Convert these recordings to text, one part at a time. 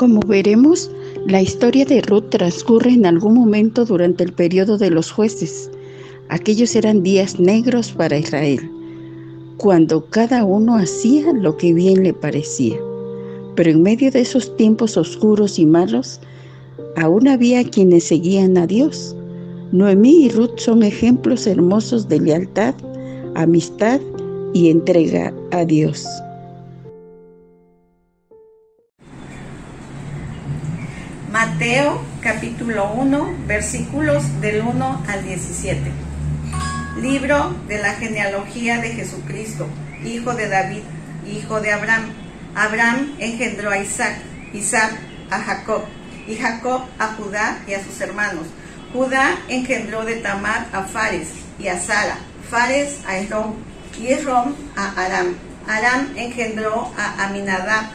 Como veremos, la historia de Ruth transcurre en algún momento durante el periodo de los jueces. Aquellos eran días negros para Israel, cuando cada uno hacía lo que bien le parecía. Pero en medio de esos tiempos oscuros y malos, aún había quienes seguían a Dios. Noemí y Ruth son ejemplos hermosos de lealtad, amistad y entrega a Dios. Mateo capítulo 1, versículos del 1 al 17. Libro de la genealogía de Jesucristo, hijo de David, hijo de Abraham. Abraham engendró a Isaac, Isaac a Jacob, y Jacob a Judá y a sus hermanos. Judá engendró de Tamar a Fares y a Sara, Fares a Esrom, y Esrom a Aram. Aram engendró a Aminadab,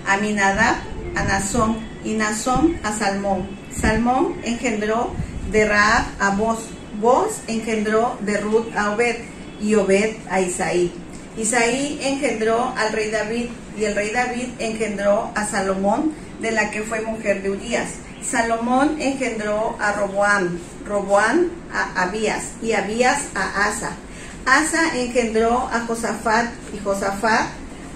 Aminadab a Nazón, y Nazón a Salmón. Salmón engendró de Rahab a Boz, Boz engendró de Ruth a Obed, y Obed a Isaí. Isaí engendró al rey David, y el rey David engendró a Salomón, de la que fue mujer de Urías. Salomón engendró a Roboam, Roboam a Abías, y Abías a Asa. Asa engendró a Josafat, y Josafat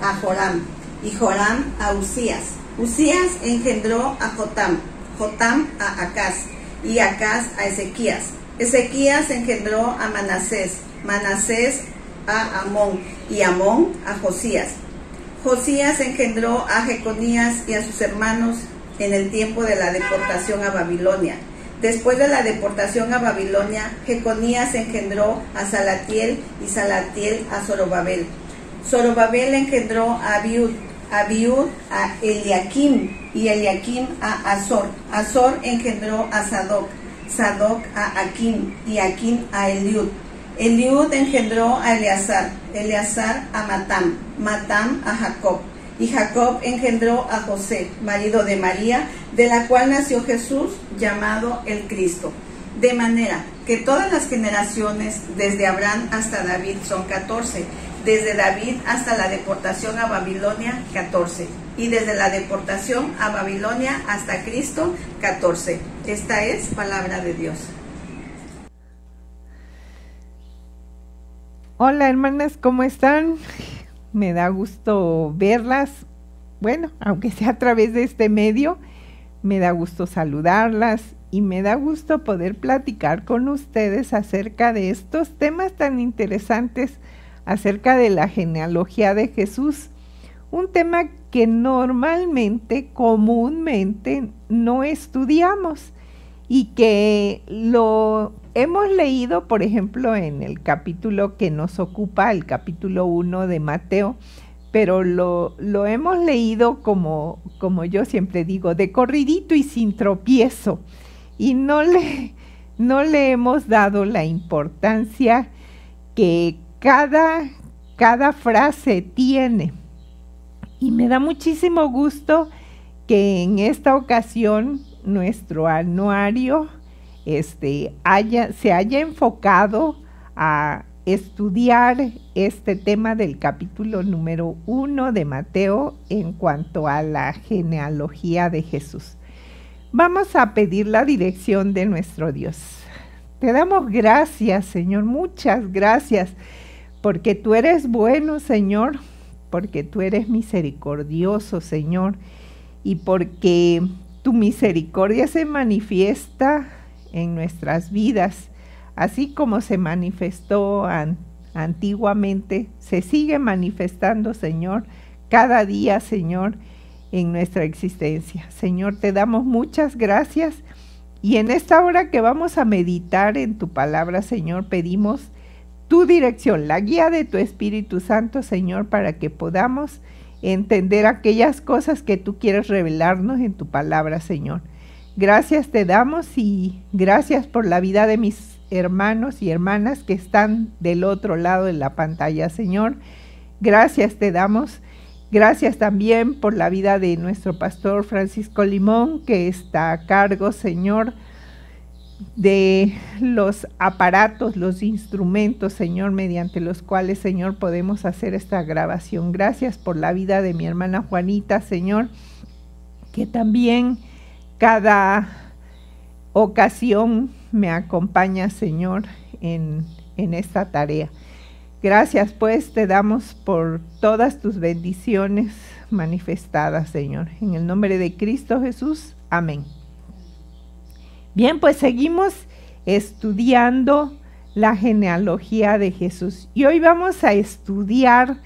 a Joram, y Joram a Usías. Usías engendró a Jotam, Jotam a Acaz, y Acaz a Ezequías. Ezequías engendró a Manasés, Manasés a Amón, y Amón a Josías. Josías engendró a Jeconías y a sus hermanos en el tiempo de la deportación a Babilonia. Después de la deportación a Babilonia, Jeconías engendró a Salatiel, y Salatiel a Zorobabel. Zorobabel engendró a Abiud, Abiud a Eliakim, y Eliakim a Azor. Azor engendró a Sadoc, Sadoc a Akim, y Akim a Eliud. Eliud engendró a Eleazar, Eleazar a Matam, Matam a Jacob. Y Jacob engendró a José, marido de María, de la cual nació Jesús, llamado el Cristo. De manera que todas las generaciones, desde Abraham hasta David, son 14. Desde David hasta la deportación a Babilonia, 14. Y desde la deportación a Babilonia hasta Cristo, 14. Esta es palabra de Dios. Hola hermanas, ¿cómo están? Me da gusto verlas. Bueno, aunque sea a través de este medio, me da gusto saludarlas y me da gusto poder platicar con ustedes acerca de estos temas tan interesantes, acerca de la genealogía de Jesús. Un tema que normalmente, comúnmente, no estudiamos y que lo hemos leído, por ejemplo, en el capítulo que nos ocupa, el capítulo 1 de Mateo, pero lo hemos leído como yo siempre digo, de corridito y sin tropiezo, y no le hemos dado la importancia que cada frase tiene. Y me da muchísimo gusto que en esta ocasión nuestro anuario se haya enfocado a estudiar este tema del capítulo número 1 de Mateo en cuanto a la genealogía de Jesús. Vamos a pedir la dirección de nuestro Dios. Te damos gracias, Señor, muchas gracias, porque tú eres bueno, Señor, porque tú eres misericordioso, Señor, y porque tu misericordia se manifiesta en nuestras vidas, así como se manifestó antiguamente, se sigue manifestando, Señor, cada día, Señor, en nuestra existencia. Señor, te damos muchas gracias, y en esta hora que vamos a meditar en tu palabra, Señor, pedimos tu dirección, la guía de tu Espíritu Santo, Señor, para que podamos entender aquellas cosas que tú quieres revelarnos en tu palabra, Señor. Gracias te damos y gracias por la vida de mis hermanos y hermanas que están del otro lado de la pantalla, Señor. Gracias te damos. Gracias también por la vida de nuestro pastor Francisco Limón, que está a cargo, Señor, de los aparatos, los instrumentos, Señor, mediante los cuales, Señor, podemos hacer esta grabación. Gracias por la vida de mi hermana Juanita, Señor, que también cada ocasión me acompaña, Señor, en esta tarea. Gracias, pues, te damos por todas tus bendiciones manifestadas, Señor. En el nombre de Cristo Jesús. Amén. Bien, pues seguimos estudiando la genealogía de Jesús. Y hoy vamos a estudiar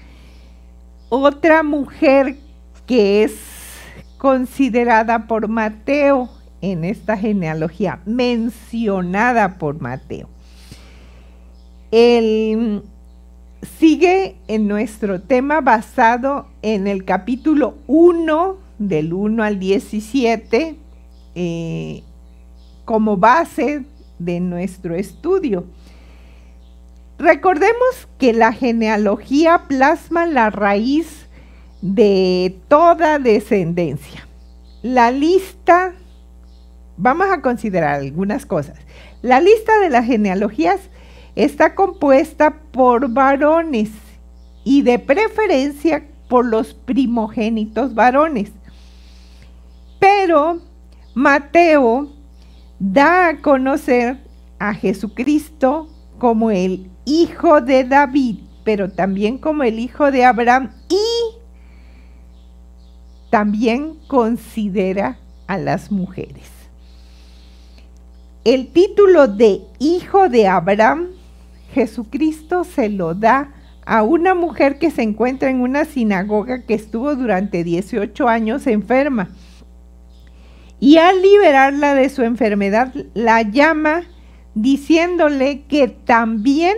otra mujer que es considerada por Mateo en esta genealogía, mencionada por Mateo. Él sigue en nuestro tema basado en el capítulo 1, del 1 al 17, como base de nuestro estudio. Recordemos que la genealogía plasma la raíz de toda descendencia. La lista, vamos a considerar algunas cosas. La lista de las genealogías está compuesta por varones y de preferencia por los primogénitos varones. Pero Mateo da a conocer a Jesucristo como el hijo de David, pero también como el hijo de Abraham, y también considera a las mujeres. El título de hijo de Abraham, Jesucristo se lo da a una mujer que se encuentra en una sinagoga que estuvo durante 18 años enferma. Y al liberarla de su enfermedad, la llama diciéndole que también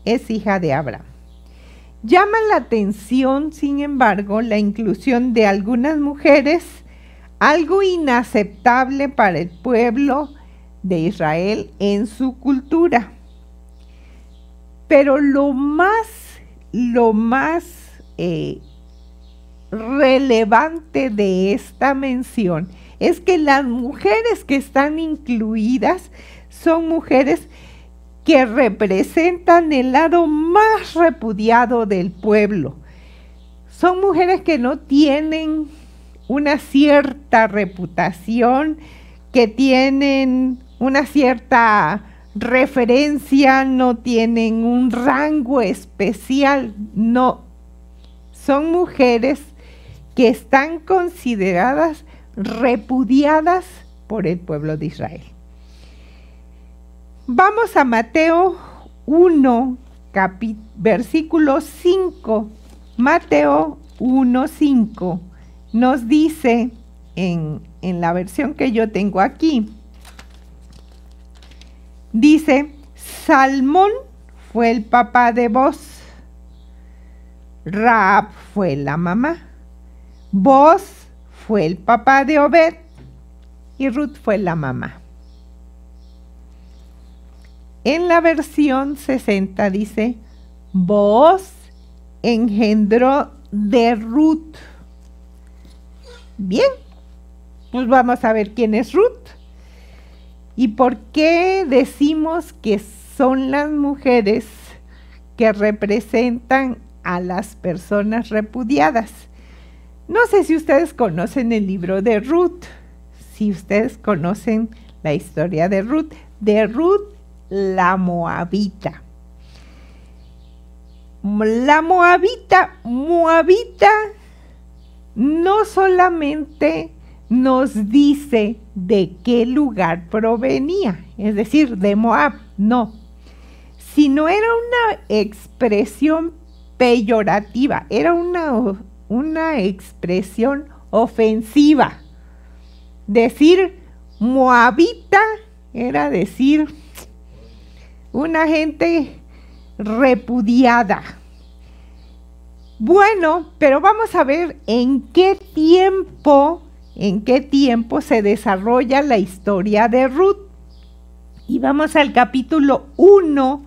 es hija de Abraham. Llama la atención, sin embargo, la inclusión de algunas mujeres, algo inaceptable para el pueblo de Israel en su cultura. Pero lo más relevante de esta mención es que las mujeres que están incluidas son mujeres que representan el lado más repudiado del pueblo. Son mujeres que no tienen una cierta reputación, que tienen una cierta referencia, no tienen un rango especial, no. Son mujeres que están consideradas repudiadas por el pueblo de Israel. Vamos a Mateo 1, versículo 5. Mateo 1, 5 nos dice en la versión que yo tengo aquí, dice: Salmón fue el papá de Boz, Rahab fue la mamá, Boz fue el papá de Obed y Ruth fue la mamá. En la versión 60 dice: Boz engendró de Ruth. Bien, pues vamos a ver quién es Ruth. ¿Y por qué decimos que son las mujeres que representan a las personas repudiadas? No sé si ustedes conocen el libro de Ruth, si ustedes conocen la historia de Ruth la moabita. La moabita no solamente nos dice de qué lugar provenía, es decir, de Moab, no, sino era una expresión peyorativa, era una expresión ofensiva. Decir moabita era decir una gente repudiada. Bueno, pero vamos a ver en qué tiempo se desarrolla la historia de Ruth. Y vamos al capítulo 1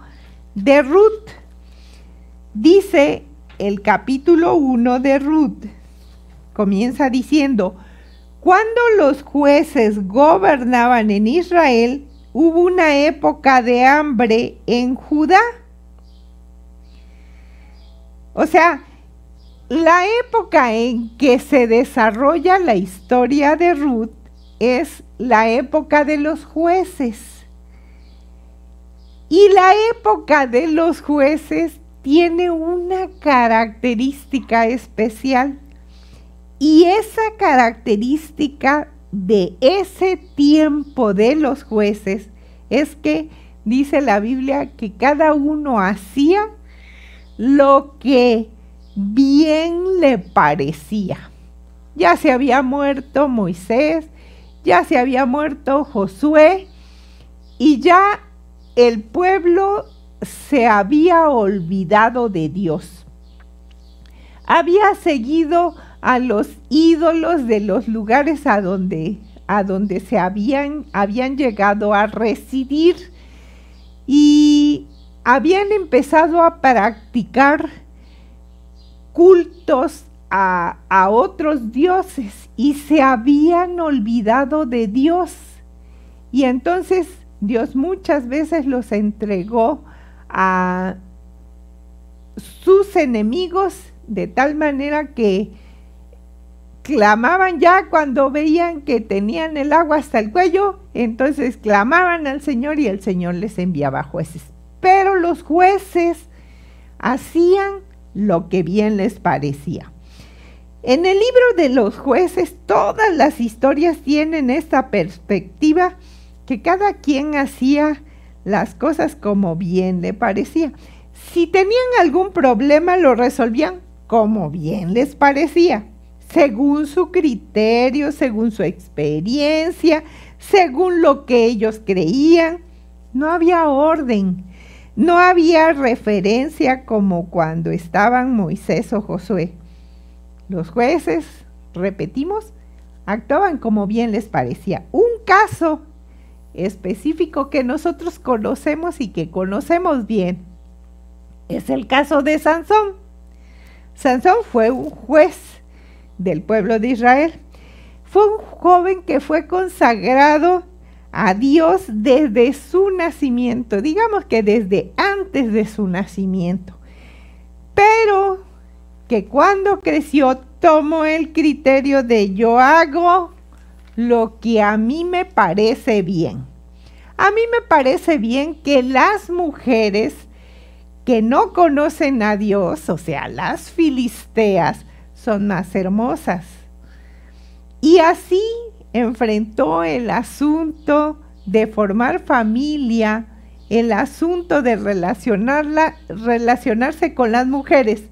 de Ruth. Dice el capítulo 1 de Ruth, comienza diciendo: cuando los jueces gobernaban en Israel, hubo una época de hambre en Judá. O sea, la época en que se desarrolla la historia de Ruth es la época de los jueces. Y la época de los jueces tiene una característica especial. Y esa característica de ese tiempo de los jueces es que dice la Biblia que cada uno hacía lo que bien le parecía. Ya se había muerto Moisés, ya se había muerto Josué y ya el pueblo se había olvidado de Dios. Había seguido a los ídolos de los lugares a donde se habían llegado a residir y habían empezado a practicar cultos a otros dioses y se habían olvidado de Dios. Y entonces Dios muchas veces los entregó a sus enemigos de tal manera que clamaban ya cuando veían que tenían el agua hasta el cuello, entonces clamaban al Señor y el Señor les enviaba jueces. Pero los jueces hacían lo que bien les parecía. En el libro de los jueces, todas las historias tienen esta perspectiva que cada quien hacía las cosas como bien le parecía. Si tenían algún problema, lo resolvían como bien les parecía, según su criterio, según su experiencia, según lo que ellos creían. No había orden, no había referencia como cuando estaban Moisés o Josué. Los jueces, repetimos, actuaban como bien les parecía. Un caso específico que nosotros conocemos y que conocemos bien es el caso de Sansón. Sansón fue un juez del pueblo de Israel. Fue un joven que fue consagrado a Dios desde su nacimiento, digamos que desde antes de su nacimiento, pero que cuando creció tomó el criterio de yo hago lo que a mí me parece bien. A mí me parece bien que las mujeres que no conocen a Dios, o sea, las filisteas, son más hermosas. Y así enfrentó el asunto de formar familia, el asunto de relacionarse con las mujeres,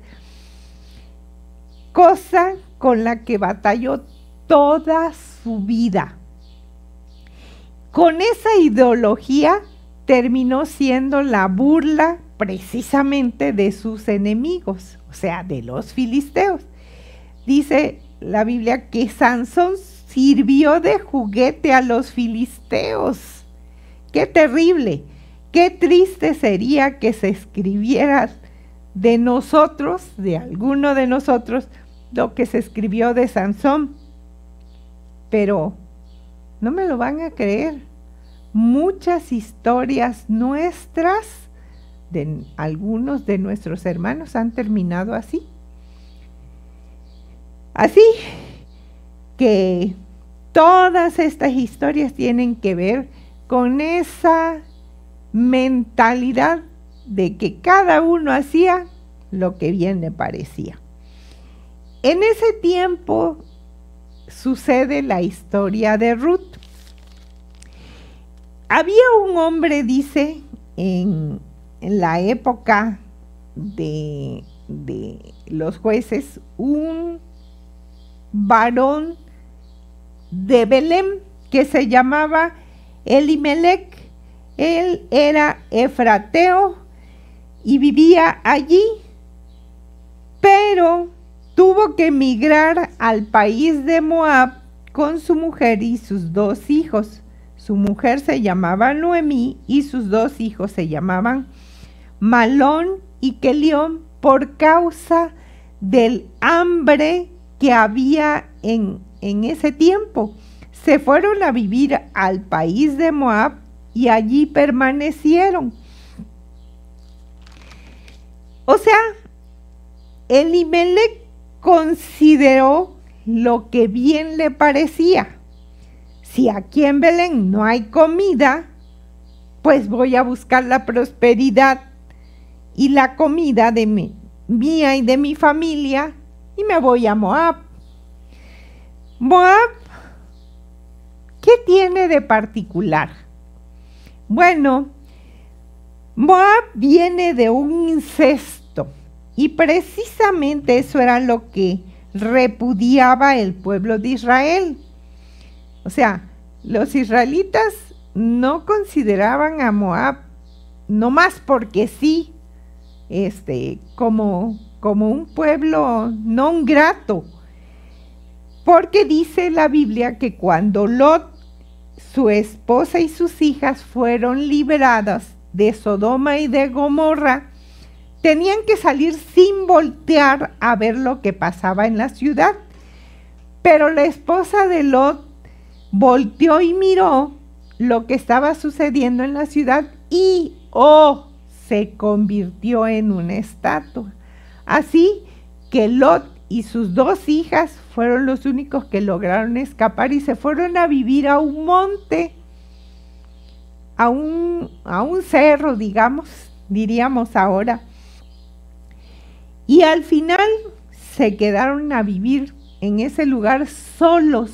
cosa con la que batalló toda su vida. Con esa ideología terminó siendo la burla precisamente de sus enemigos, o sea, de los filisteos. Dice la Biblia que Sansón sirvió de juguete a los filisteos. ¡Qué terrible! ¡Qué triste sería que se escribiera de nosotros, de alguno de nosotros, lo que se escribió de Sansón! Pero no me lo van a creer. Muchas historias nuestras, de algunos de nuestros hermanos, han terminado así. Así que todas estas historias tienen que ver con esa mentalidad de que cada uno hacía lo que bien le parecía. En ese tiempo sucede la historia de Ruth. Había un hombre, dice, en la época de los jueces, un varón de Belén que se llamaba Elimelec. Él era efrateo y vivía allí, pero tuvo que emigrar al país de Moab con su mujer y sus 2 hijos. Su mujer se llamaba Noemí y sus 2 hijos se llamaban Malón y Kelión, por causa del hambre que había en ese tiempo. Se fueron a vivir al país de Moab y allí permanecieron. O sea, Elimelec consideró lo que bien le parecía. Si aquí en Belén no hay comida, pues voy a buscar la prosperidad y la comida de mía y de mi familia y me voy a Moab. Moab, ¿qué tiene de particular? Bueno, Moab viene de un incesto y precisamente eso era lo que repudiaba el pueblo de Israel. O sea, los israelitas no consideraban a Moab, no más porque sí, como un pueblo no grato, porque dice la Biblia que cuando Lot, su esposa y sus hijas fueron liberadas de Sodoma y de Gomorra, tenían que salir sin voltear a ver lo que pasaba en la ciudad. Pero la esposa de Lot volteó y miró lo que estaba sucediendo en la ciudad y se convirtió en una estatua. Así que Lot y sus 2 hijas fueron los únicos que lograron escapar y se fueron a vivir a un monte, a un cerro, diríamos ahora. Y al final se quedaron a vivir en ese lugar solos,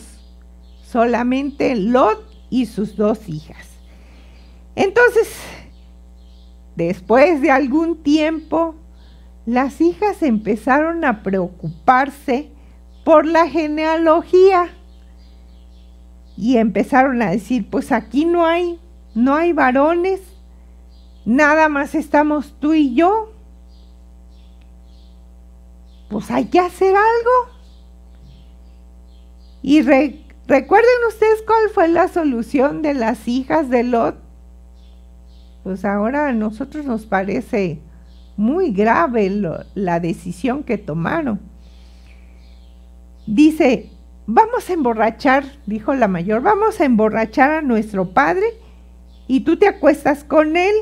solamente Lot y sus 2 hijas. Entonces, después de algún tiempo, las hijas empezaron a preocuparse por la genealogía y empezaron a decir, pues aquí no hay varones, nada más estamos tú y yo, pues hay que hacer algo. Y ¿recuerden ustedes cuál fue la solución de las hijas de Lot? Pues ahora a nosotros nos parece muy grave la decisión que tomaron. Dice, vamos a emborrachar, dijo la mayor, vamos a emborrachar a nuestro padre y tú te acuestas con él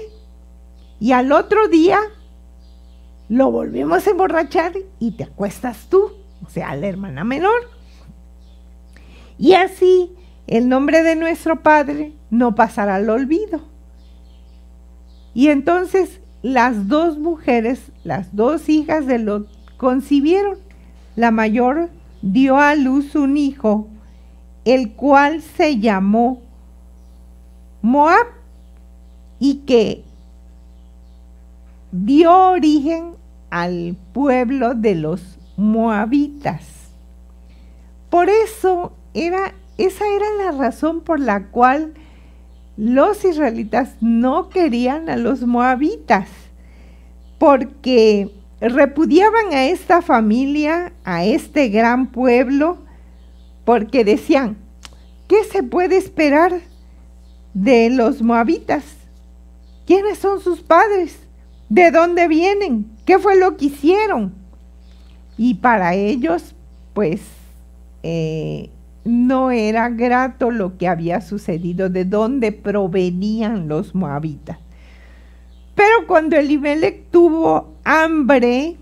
y al otro día lo volvemos a emborrachar y te acuestas tú, o sea, la hermana menor. Y así el nombre de nuestro padre no pasará al olvido. Y entonces las 2 mujeres, las 2 hijas de Lot, concibieron. La mayor dio a luz un hijo, el cual se llamó Moab, y que dio origen al pueblo de los moabitas. Por eso esa era la razón por la cual los israelitas no querían a los moabitas, porque repudiaban a esta familia, a este gran pueblo, porque decían, ¿qué se puede esperar de los moabitas? ¿Quiénes son sus padres? ¿De dónde vienen? ¿Qué fue lo que hicieron? Y para ellos, pues, no era grato lo que había sucedido, de dónde provenían los moabitas. Pero cuando Elimelec tuvo hambre,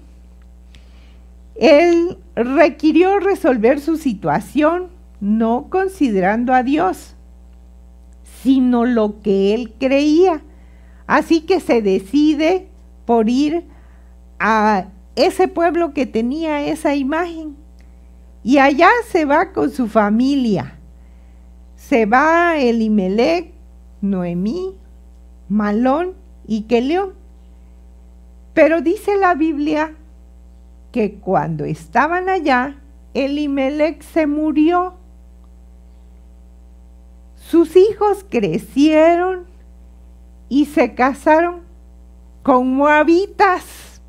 él requirió resolver su situación, no considerando a Dios, sino lo que él creía. Así que se decide por ir a ese pueblo que tenía esa imagen. Y allá se va con su familia. Se va Elimelec, Noemí, Malón y Quelión. Pero dice la Biblia que cuando estaban allá, Elimelec se murió. Sus hijos crecieron y se casaron con moabitas.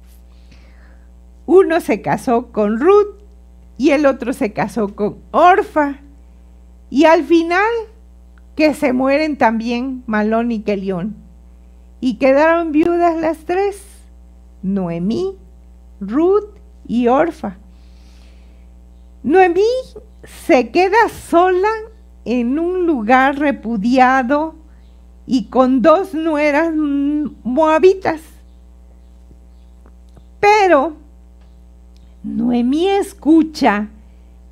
Uno se casó con Ruth y el otro se casó con Orfa. Y al final, que se mueren también Malón y Quelión. Y quedaron viudas las 3, Noemí, Ruth y Orfa. Noemí se queda sola en un lugar repudiado y con 2 nueras moabitas. Pero Noemí escucha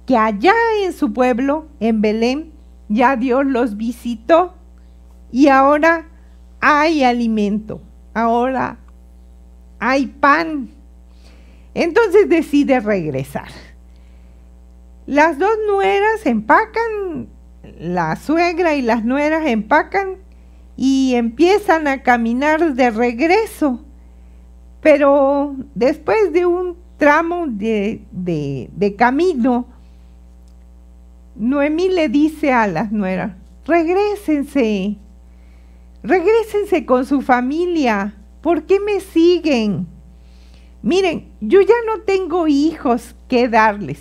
que allá en su pueblo, en Belén, ya Dios los visitó y ahora hay alimento, ahora hay pan. Entonces decide regresar. Las dos nueras empacan, la suegra y las nueras empacan y empiezan a caminar de regreso. Pero después de un tramo de camino, Noemí le dice a las nueras: regrésense con su familia, ¿por qué me siguen? Miren, yo ya no tengo hijos que darles,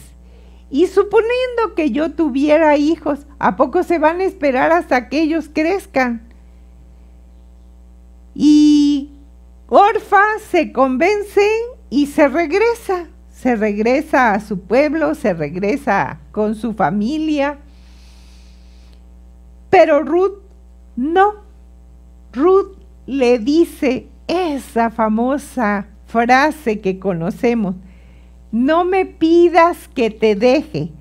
y suponiendo que yo tuviera hijos, ¿a poco se van a esperar hasta que ellos crezcan? Y Orfa se convence y se regresa a su pueblo, se regresa con su familia. Pero Ruth no. Ruth le dice esa famosa frase que conocemos: no me pidas que te deje.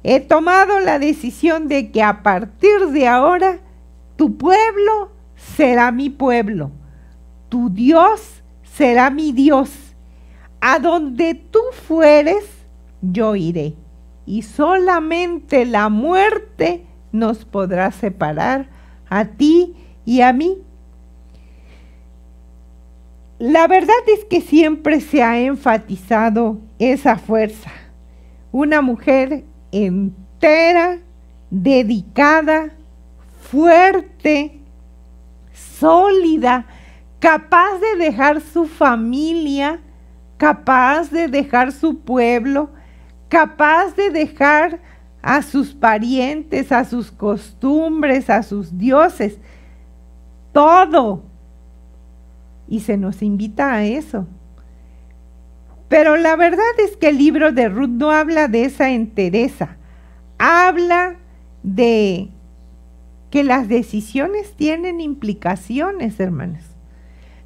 He tomado la decisión de que a partir de ahora tu pueblo será mi pueblo, tu Dios será mi Dios. A donde tú fueres, yo iré, y solamente la muerte nos podrá separar a ti y a mí. La verdad es que siempre se ha enfatizado esa fuerza. Una mujer entera, dedicada, fuerte, sólida, capaz de dejar su familia, capaz de dejar su pueblo, capaz de dejar a sus parientes, a sus costumbres, a sus dioses, todo. Y se nos invita a eso. Pero la verdad es que el libro de Ruth no habla de esa entereza. Habla de que las decisiones tienen implicaciones, hermanos.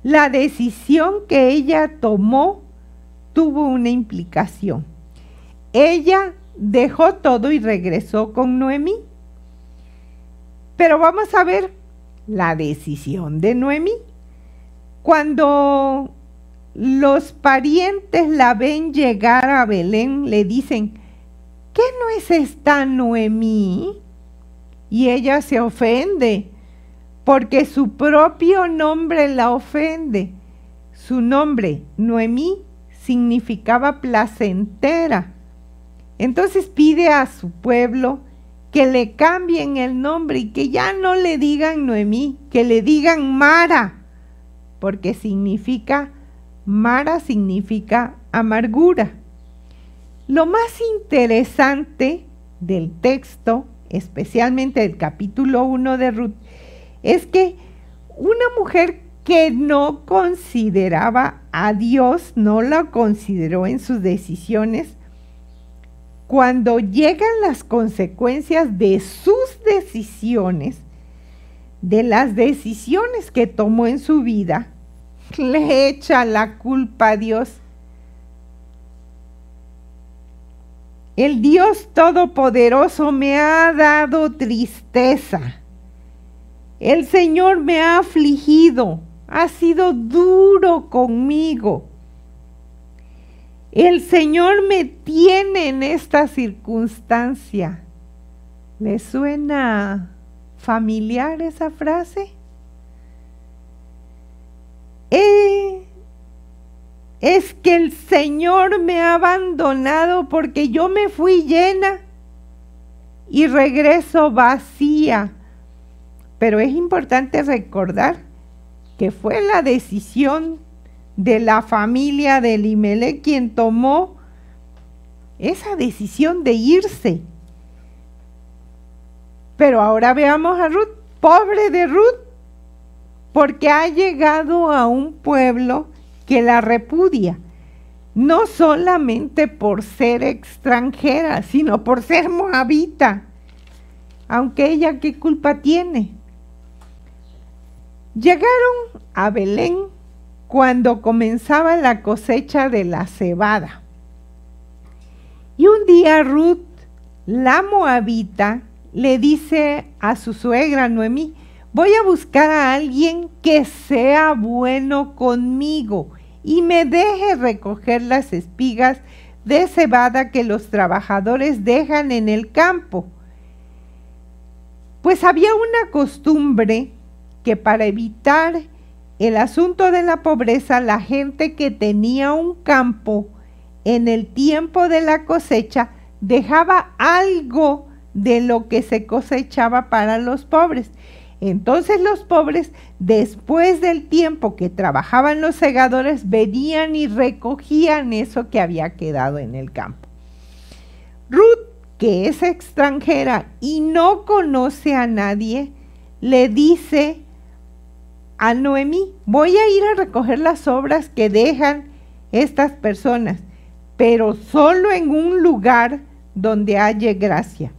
La decisión que ella tomó tuvo una implicación. Ella dejó todo y regresó con Noemí. Pero vamos a ver la decisión de Noemí. Cuando los parientes la ven llegar a Belén, le dicen: ¿qué no es esta Noemí? Y ella se ofende, porque su propio nombre la ofende. Su nombre, Noemí, significaba placentera. Entonces pide a su pueblo que le cambien el nombre y que ya no le digan Noemí, que le digan Mara, porque Mara significa amargura. Lo más interesante del texto, especialmente del capítulo 1 de Ruth, es que una mujer que no consideraba a Dios, no lo consideró en sus decisiones, cuando llegan las consecuencias de sus decisiones, de las decisiones que tomó en su vida, le echa la culpa a Dios. El Dios Todopoderoso me ha dado tristeza. El Señor me ha afligido, ha sido duro conmigo. El Señor me tiene en esta circunstancia. ¿Le suena familiar esa frase? Es que el Señor me ha abandonado porque yo me fui llena y regreso vacía. Pero es importante recordar que fue la decisión de la familia de Elimelech quien tomó esa decisión de irse. Pero ahora veamos a Ruth, pobre de Ruth, porque ha llegado a un pueblo que la repudia, no solamente por ser extranjera, sino por ser moabita, aunque ella qué culpa tiene. Llegaron a Belén cuando comenzaba la cosecha de la cebada. Y un día Ruth, la moabita, le dice a su suegra Noemí: voy a buscar a alguien que sea bueno conmigo y me deje recoger las espigas de cebada que los trabajadores dejan en el campo. Pues había una costumbre que para evitar el asunto de la pobreza, la gente que tenía un campo en el tiempo de la cosecha dejaba algo de lo que se cosechaba para los pobres. Entonces los pobres, después del tiempo que trabajaban los segadores, venían y recogían eso que había quedado en el campo. Ruth, que es extranjera y no conoce a nadie, le dice a Noemí: voy a ir a recoger las sobras que dejan estas personas, pero solo en un lugar donde haya gracia,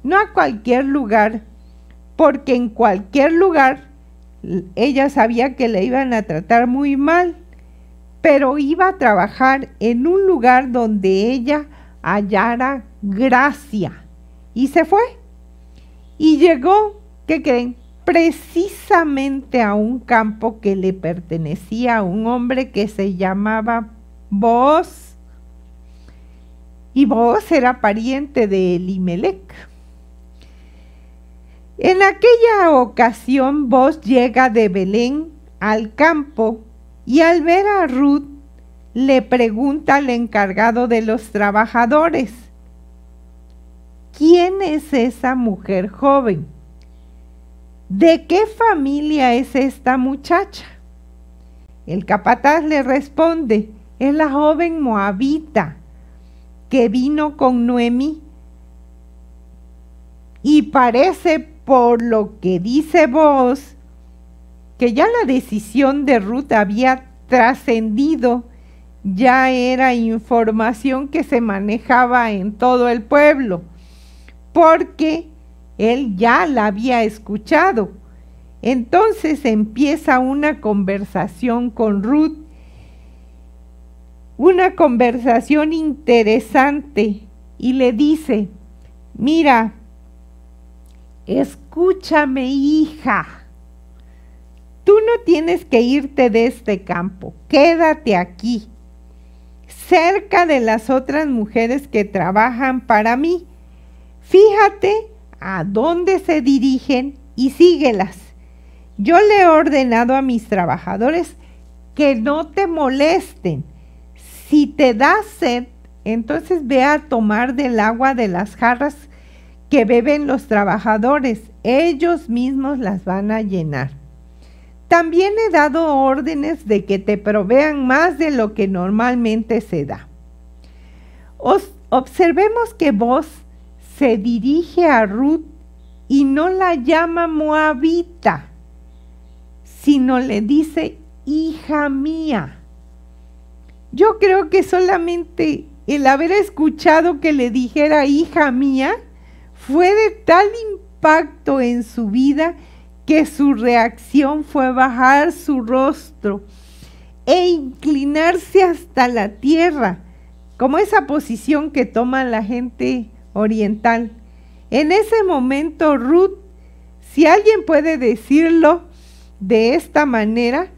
no a cualquier lugar, porque en cualquier lugar ella sabía que le iban a tratar muy mal, pero iba a trabajar en un lugar donde ella hallara gracia. Y se fue. Y llegó, ¿qué creen? Precisamente a un campo que le pertenecía a un hombre que se llamaba Booz. Y Booz era pariente de Elimelec. En aquella ocasión Booz llega de Belén al campo y al ver a Ruth le pregunta al encargado de los trabajadores: ¿quién es esa mujer joven? ¿De qué familia es esta muchacha? El capataz le responde: es la joven moabita que vino con Noemí. Y parece, por lo que dice Booz, que ya la decisión de Ruth había trascendido, ya era información que se manejaba en todo el pueblo, porque él ya la había escuchado. Entonces empieza una conversación con Ruth, una conversación interesante, y le dice: mira, escúchame, hija, tú no tienes que irte de este campo, quédate aquí, cerca de las otras mujeres que trabajan para mí. Fíjate a dónde se dirigen y síguelas. Yo le he ordenado a mis trabajadores que no te molesten. Si te da sed, entonces ve a tomar del agua de las jarras que beben los trabajadores. Ellos mismos las van a llenar. También he dado órdenes de que te provean más de lo que normalmente se da. Observemos que Booz se dirige a Ruth y no la llama moabita, sino le dice: hija mía. Yo creo que solamente el haber escuchado que le dijera hija mía fue de tal impacto en su vida que su reacción fue bajar su rostro e inclinarse hasta la tierra, como esa posición que toma la gente oriental. En ese momento Ruth, si alguien puede decirlo de esta manera,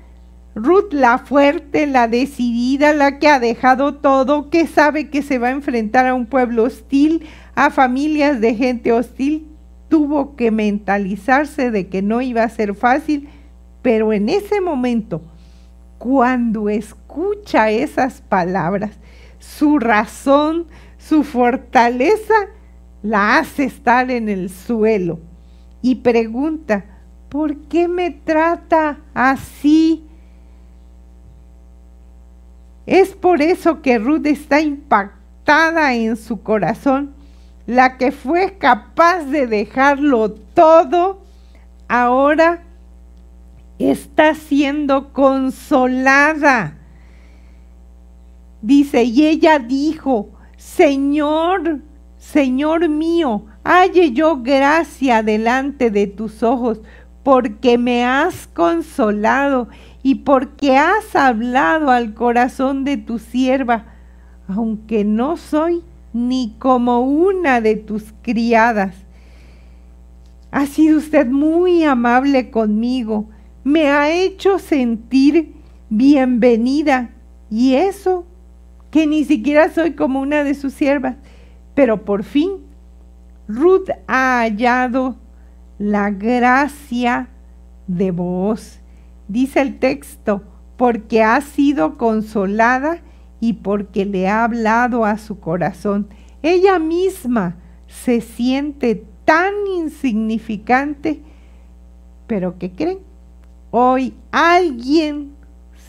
Ruth, la fuerte, la decidida, la que ha dejado todo, que sabe que se va a enfrentar a un pueblo hostil, a familias de gente hostil, tuvo que mentalizarse de que no iba a ser fácil, pero en ese momento, cuando escucha esas palabras, su razón, su fortaleza, la hace estar en el suelo y pregunta: ¿por qué me trata así? Es por eso que Ruth está impactada en su corazón. La que fue capaz de dejarlo todo, ahora está siendo consolada. Dice: y ella dijo: Señor, Señor mío, halle yo gracia delante de tus ojos, porque me has consolado y porque has hablado al corazón de tu sierva, aunque no soy ni como una de tus criadas. Ha sido usted muy amable conmigo, me ha hecho sentir bienvenida, y eso, que ni siquiera soy como una de sus siervas. Pero por fin, Ruth ha hallado la gracia de Booz. Dice el texto, porque ha sido consolada y porque le ha hablado a su corazón. Ella misma se siente tan insignificante, pero ¿qué creen? Hoy alguien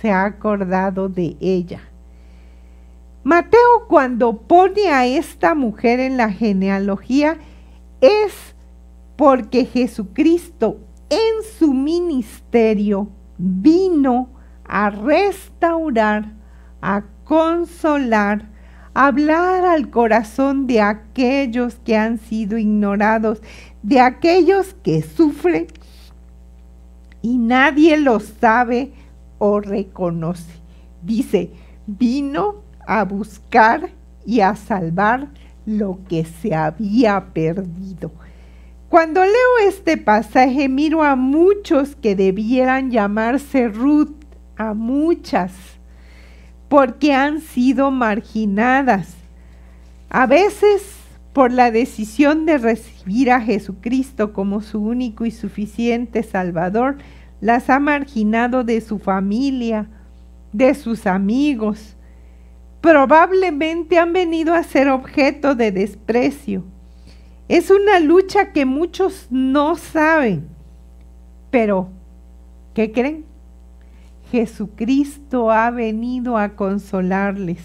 se ha acordado de ella. Mateo, cuando pone a esta mujer en la genealogía, es porque Jesucristo en su ministerio vino a restaurar, a consolar, a hablar al corazón de aquellos que han sido ignorados, de aquellos que sufren y nadie los sabe o reconoce. Dice, vino a buscar y a salvar lo que se había perdido. Cuando leo este pasaje, miro a muchos que debieran llamarse Ruth, a muchas, porque han sido marginadas, a veces por la decisión de recibir a Jesucristo como su único y suficiente Salvador, las ha marginado de su familia, de sus amigos. Probablemente han venido a ser objeto de desprecio. Es una lucha que muchos no saben, pero ¿qué creen? Jesucristo ha venido a consolarles.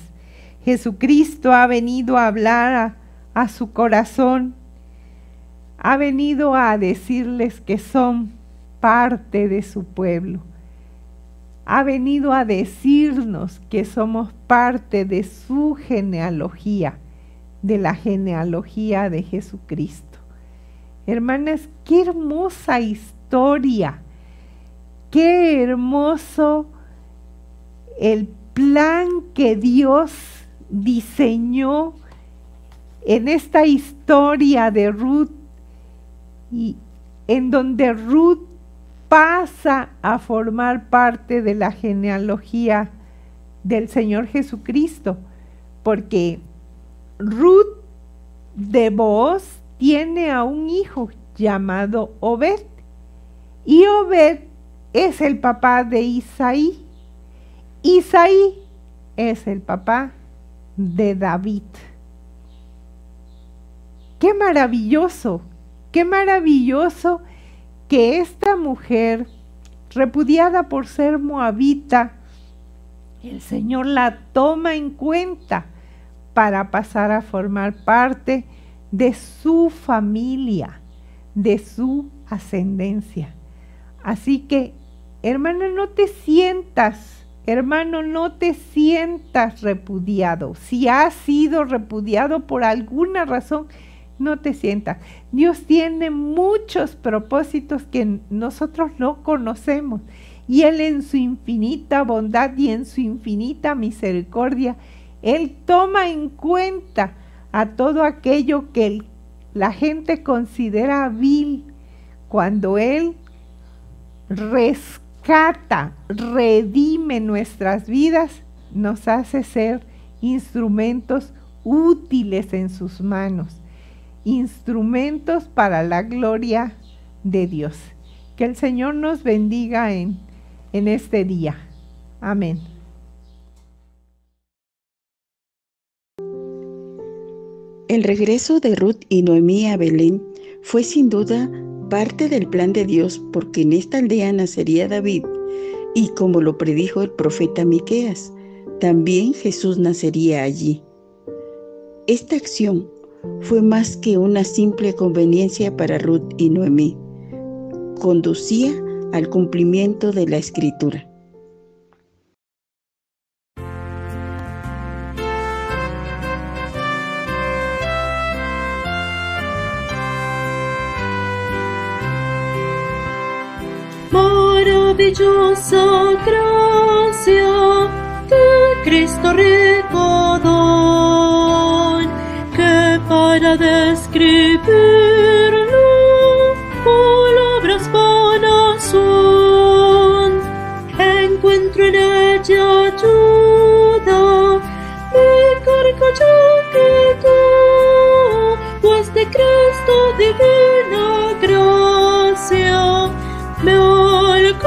Jesucristo ha venido a hablar a su corazón. Ha venido a decirles que son parte de su pueblo. Ha venido a decirnos que somos parte de su genealogía, de la genealogía de Jesucristo. Hermanas, qué hermosa historia, qué hermoso el plan que Dios diseñó en esta historia de Ruth, y en donde Ruth pasa a formar parte de la genealogía del Señor Jesucristo, porque Ruth de Booz tiene a un hijo llamado Obed, y Obed es el papá de Isaí. Isaí es el papá de David. ¡Qué maravilloso! ¡Qué maravilloso que esta mujer, repudiada por ser moabita, el Señor la toma en cuenta para pasar a formar parte de su familia, de su ascendencia? Así que, hermano, no te sientas repudiado. Si has sido repudiado por alguna razón, no te sientas. Dios tiene muchos propósitos que nosotros no conocemos, y Él, en su infinita bondad y en su infinita misericordia, Él toma en cuenta a todo aquello que la gente considera vil, cuando Él rescata, redime nuestras vidas, nos hace ser instrumentos útiles en sus manos, instrumentos para la gloria de Dios. Que el Señor nos bendiga en este día. Amén. El regreso de Ruth y Noemí a Belén fue sin duda parte del plan de Dios, porque en esta aldea nacería David, y como lo predijo el profeta Miqueas, también Jesús nacería allí. Esta acción fue más que una simple conveniencia para Ruth y Noemí. Conducía al cumplimiento de la Escritura. Maravillosa gracia de Cristo rico don, Cristo divina gracia me alcanzó.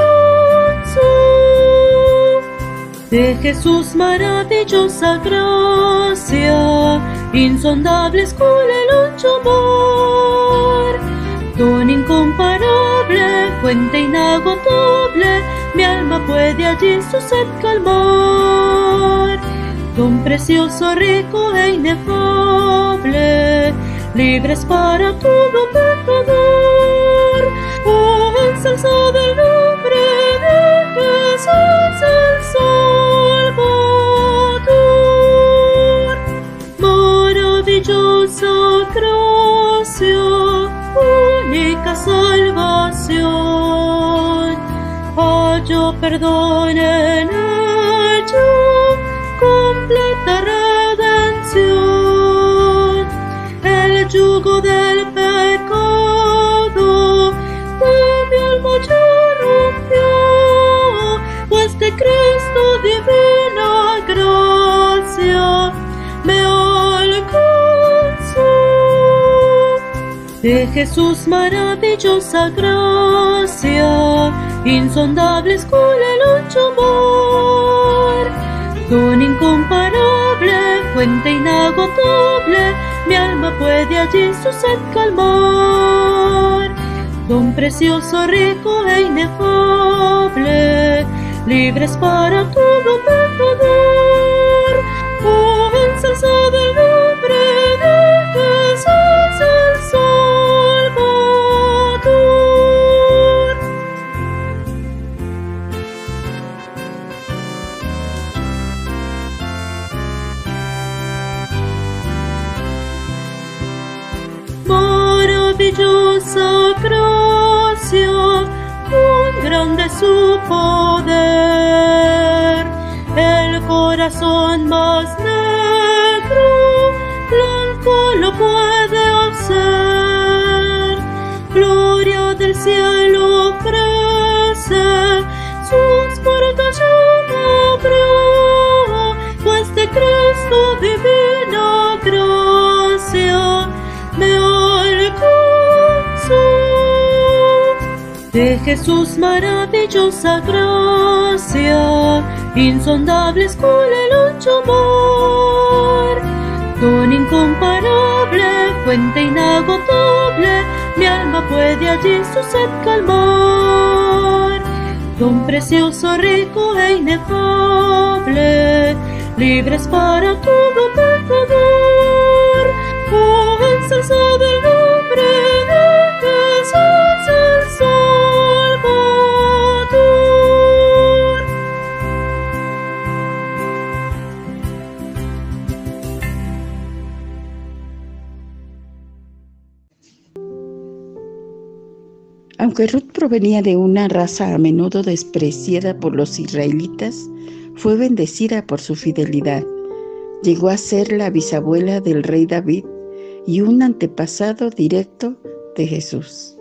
De Jesús maravillosa gracia, insondable escuela el ancho mar, don incomparable, fuente inagotable, mi alma puede allí su sed calmar. Don precioso, rico e inefable, libres para todo pecador. Oh, ensalzad el nombre de Jesús el Salvador. Maravillosa gracia, única salvación, hallo perdón en ella, completa redención. El yugo del pecado de mi alma ya rompió, pues de Cristo divina gracia me alcanzó. De Jesús maravillosa gracia, insondable escuela el ancho mar, don incomparable, fuente inagotable, mi alma puede allí su sed calmar. Don precioso, rico e inefable, libres para todo pecador. Oh, ensalzad el nombre de Jesús el Salvador. Maravillosa gracia, muy grande su poder, el corazón más negro, blanco lo puede hacer. Gloria del cielo ofrece, sus puertas ya abrió, pues de Cristo divina gracia me alcanzó. De Jesús maravillosa gracia, insondable escuela el ancho mar, don incomparable, fuente inagotable, mi alma puede allí su sed calmar. Don precioso, rico e inefable, libres para todo pecador. Oh, ensalzad el nombre de Jesús el Salvador. Aunque Ruth provenía de una raza a menudo despreciada por los israelitas, fue bendecida por su fidelidad. Llegó a ser la bisabuela del rey David y un antepasado directo de Jesús.